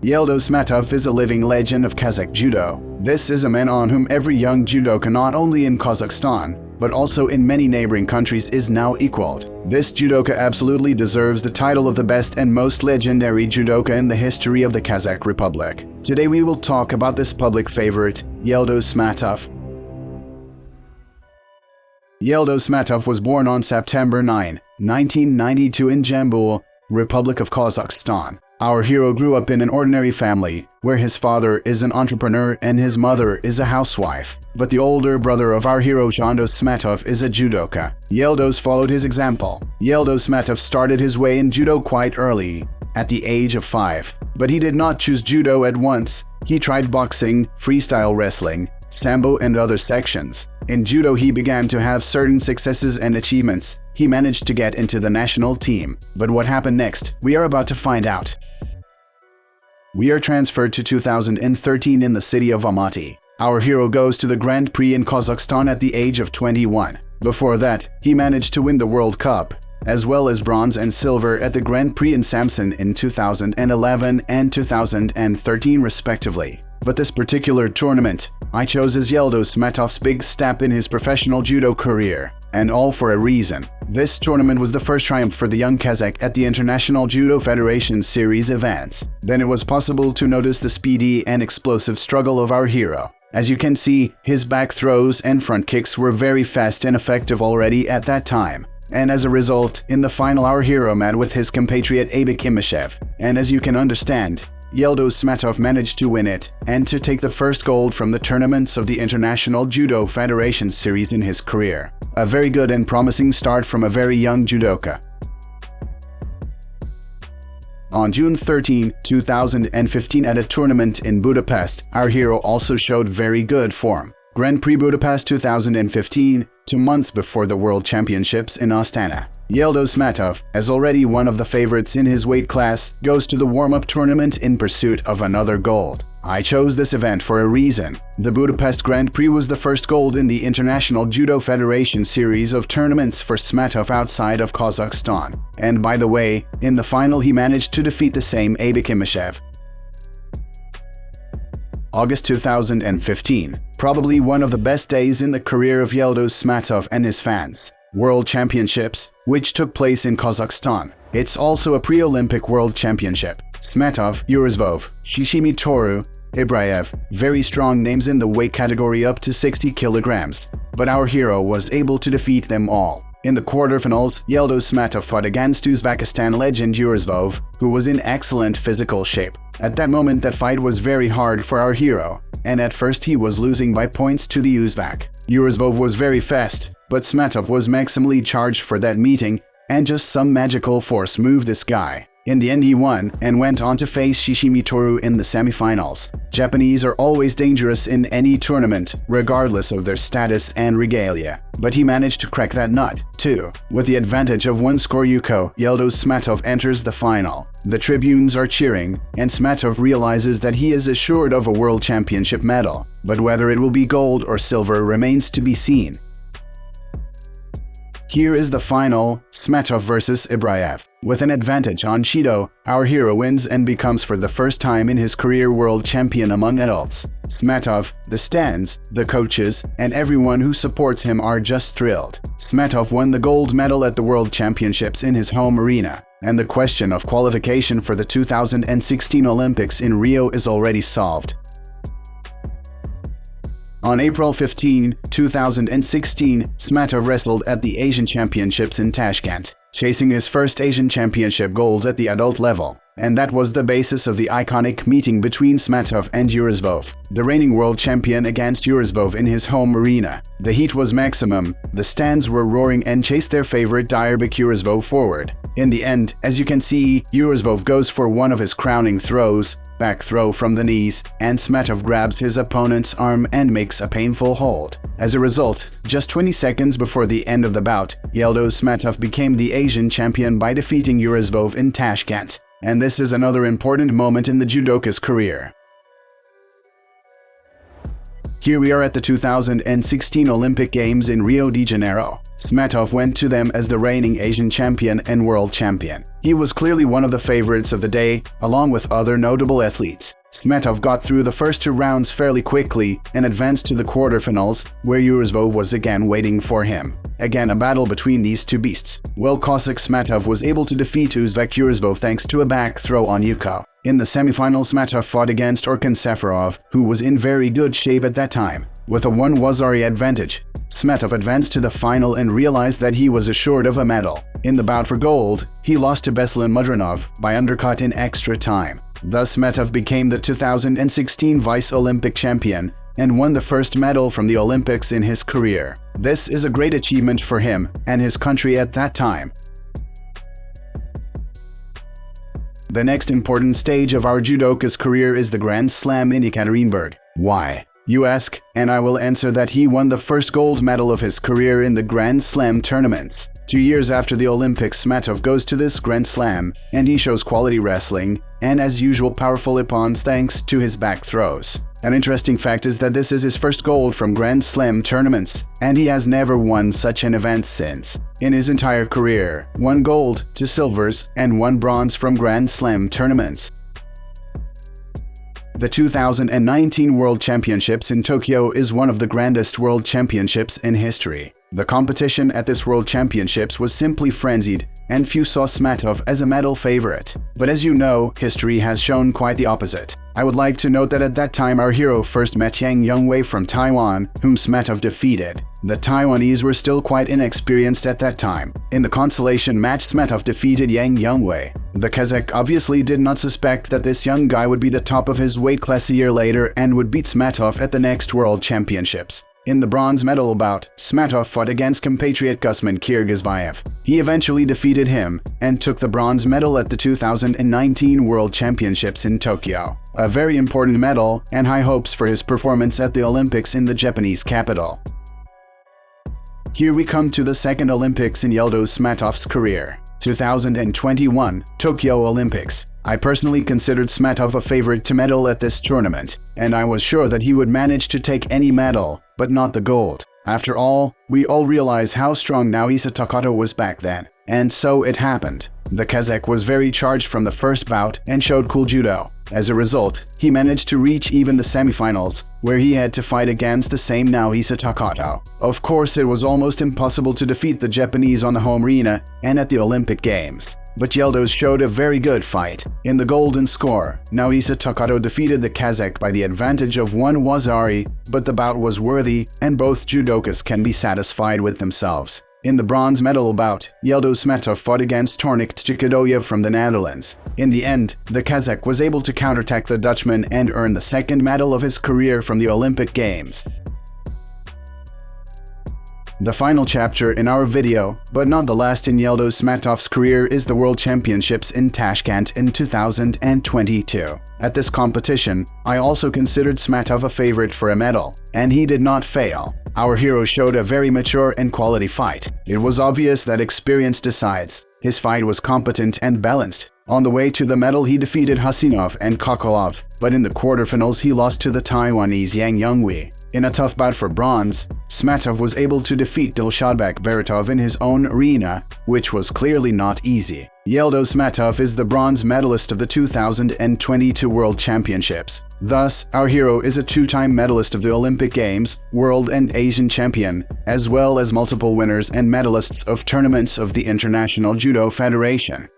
Yeldos Smetov is a living legend of Kazakh Judo. This is a man on whom every young judoka not only in Kazakhstan, but also in many neighboring countries is now equaled. This judoka absolutely deserves the title of the best and most legendary judoka in the history of the Kazakh Republic. Today we will talk about this public favorite, Yeldos Smetov. Yeldos Smetov was born on September 9, 1992 in Jambul, Republic of Kazakhstan. Our hero grew up in an ordinary family, where his father is an entrepreneur and his mother is a housewife. But the older brother of our hero, Yeldos Smetov, is a judoka. Yeldos followed his example. Yeldos Smetov started his way in judo quite early, at the age of 5. But he did not choose judo at once. He tried boxing, freestyle wrestling, sambo and other sections. In judo he began to have certain successes and achievements. He managed to get into the national team. But what happened next? We are about to find out. We are transferred to 2013 in the city of Almaty. Our hero goes to the Grand Prix in Kazakhstan at the age of 21. Before that, he managed to win the World Cup, as well as bronze and silver at the Grand Prix in Samsun in 2011 and 2013 respectively. But this particular tournament I chose as Yeldos Smetov's big step in his professional judo career. And all for a reason. This tournament was the first triumph for the young Kazakh at the International Judo Federation Series events. Then it was possible to notice the speedy and explosive struggle of our hero. As you can see, his back throws and front kicks were very fast and effective already at that time. And as a result, in the final our hero met with his compatriot Abik Imashev. And as you can understand, Yeldos Smetov managed to win it and to take the first gold from the tournaments of the International Judo Federation Series in his career. A very good and promising start from a very young judoka. On June 13, 2015 at a tournament in Budapest, our hero also showed very good form. Grand Prix Budapest 2015, 2 months before the World Championships in Astana. Yeldos Smetov, as already one of the favorites in his weight class, goes to the warm-up tournament in pursuit of another gold. I chose this event for a reason. The Budapest Grand Prix was the first gold in the International Judo Federation series of tournaments for Smetov outside of Kazakhstan. And by the way, in the final he managed to defeat the same Abik Imashev. August 2015, probably one of the best days in the career of Yeldos Smetov and his fans. World Championships, which took place in Kazakhstan. It's also a pre-Olympic World Championship. Smetov, Yurizvov, Shishimitoru, Ibraev, very strong names in the weight category up to 60 kilograms. But our hero was able to defeat them all. In the quarterfinals, Yeldos Smetov fought against Uzbekistan legend Yurizvov, who was in excellent physical shape. At that moment that fight was very hard for our hero, and at first he was losing by points to the Uzbek. Yurizvov was very fast, but Smetov was maximally charged for that meeting, and just some magical force moved this guy. In the end he won and went on to face Shishimitoru in the semifinals. Japanese are always dangerous in any tournament, regardless of their status and regalia. But he managed to crack that nut, too. With the advantage of one score Yuko, Yeldos Smetov enters the final. The tribunes are cheering, and Smetov realizes that he is assured of a world championship medal. But whether it will be gold or silver remains to be seen. Here is the final, Smetov versus Ibraev. With an advantage on Judo, our hero wins and becomes for the first time in his career world champion among adults. Smetov, the stands, the coaches, and everyone who supports him are just thrilled. Smetov won the gold medal at the World Championships in his home arena, and the question of qualification for the 2016 Olympics in Rio is already solved. On April 15, 2016, Smetov wrestled at the Asian Championships in Tashkent, chasing his first Asian Championship gold at the adult level. And that was the basis of the iconic meeting between Smetov and Yurizvov, the reigning world champion against Yurizvov in his home arena. The heat was maximum, the stands were roaring and chased their favorite Dirbek Yurizvov forward. In the end, as you can see, Yurizvov goes for one of his crowning throws, back throw from the knees, and Smetov grabs his opponent's arm and makes a painful hold. As a result, just 20 seconds before the end of the bout, Yeldos Smetov became the Asian champion by defeating Yurizvov in Tashkent. And this is another important moment in the judoka's career. Here we are at the 2016 Olympic Games in Rio de Janeiro. Smetov went to them as the reigning Asian champion and world champion. He was clearly one of the favorites of the day, along with other notable athletes. Smetov got through the first 2 rounds fairly quickly and advanced to the quarterfinals, where Yeldos was again waiting for him. Again, a battle between these two beasts. Well, Kazakh Smetov was able to defeat Uzbek Yeldos thanks to a back throw on Yuko. In the semifinals, Smetov fought against Orkan Safarov, who was in very good shape at that time. With a 1-Wazari advantage, Smetov advanced to the final and realized that he was assured of a medal. In the bout for gold, he lost to Beslan Mudranov by undercut in extra time. Thus, Smetov became the 2016 Vice-Olympic champion and won the first medal from the Olympics in his career. This is a great achievement for him and his country at that time. The next important stage of our judoka's career is the Grand Slam in Ekaterinburg. Why, you ask, and I will answer that he won the first gold medal of his career in the Grand Slam tournaments. 2 years after the Olympics, Smetov goes to this Grand Slam, and he shows quality wrestling and, as usual, powerful ippons thanks to his back throws. An interesting fact is that this is his first gold from Grand Slam tournaments, and he has never won such an event since. In his entire career, 1 gold, 2 silvers, and 1 bronze from Grand Slam tournaments. The 2019 World Championships in Tokyo is one of the grandest world championships in history. The competition at this World Championships was simply frenzied, and few saw Smetov as a medal favorite. But as you know, history has shown quite the opposite. I would like to note that at that time our hero first met Yang Yongwei from Taiwan, whom Smetov defeated. The Taiwanese were still quite inexperienced at that time. In the consolation match, Smetov defeated Yang Yongwei. The Kazakh obviously did not suspect that this young guy would be the top of his weight class a year later and would beat Smetov at the next World Championships. In the bronze medal bout, Smetov fought against compatriot Gusman Kyrgyzbayev. He eventually defeated him and took the bronze medal at the 2019 World Championships in Tokyo. A very important medal and high hopes for his performance at the Olympics in the Japanese capital. Here we come to the second Olympics in Yeldos Smetov's career. 2021 Tokyo Olympics. I personally considered Smetov a favorite to medal at this tournament, and I was sure that he would manage to take any medal, but not the gold. After all, we all realize how strong Naohisa Takato was back then, and so it happened. The Kazakh was very charged from the first bout and showed cool judo. As a result, he managed to reach even the semifinals, where he had to fight against the same Naohisa Takato. Of course, it was almost impossible to defeat the Japanese on the home arena and at the Olympic Games. But Yeldos showed a very good fight. In the golden score, Naohisa Takato defeated the Kazakh by the advantage of 1-Wazari, but the bout was worthy and both judokas can be satisfied with themselves. In the bronze medal bout, Yeldos Smetov fought against Tornik Tchikadoyev from the Netherlands. In the end, the Kazakh was able to counterattack the Dutchman and earn the second medal of his career from the Olympic Games. The final chapter in our video, but not the last in Yeldos Smetov's career, is the World Championships in Tashkent in 2022. At this competition, I also considered Smetov a favorite for a medal, and he did not fail. Our hero showed a very mature and quality fight. It was obvious that experience decides. His fight was competent and balanced. On the way to the medal, he defeated Hasinov and Kokolov, but in the quarterfinals he lost to the Taiwanese Yang Yongwei. In a tough bout for bronze, Smetov was able to defeat Dilshadbek Beretov in his own arena, which was clearly not easy. Yeldos Smetov is the bronze medalist of the 2022 World Championships. Thus, our hero is a 2-time medalist of the Olympic Games, World and Asian champion, as well as multiple winners and medalists of tournaments of the International Judo Federation.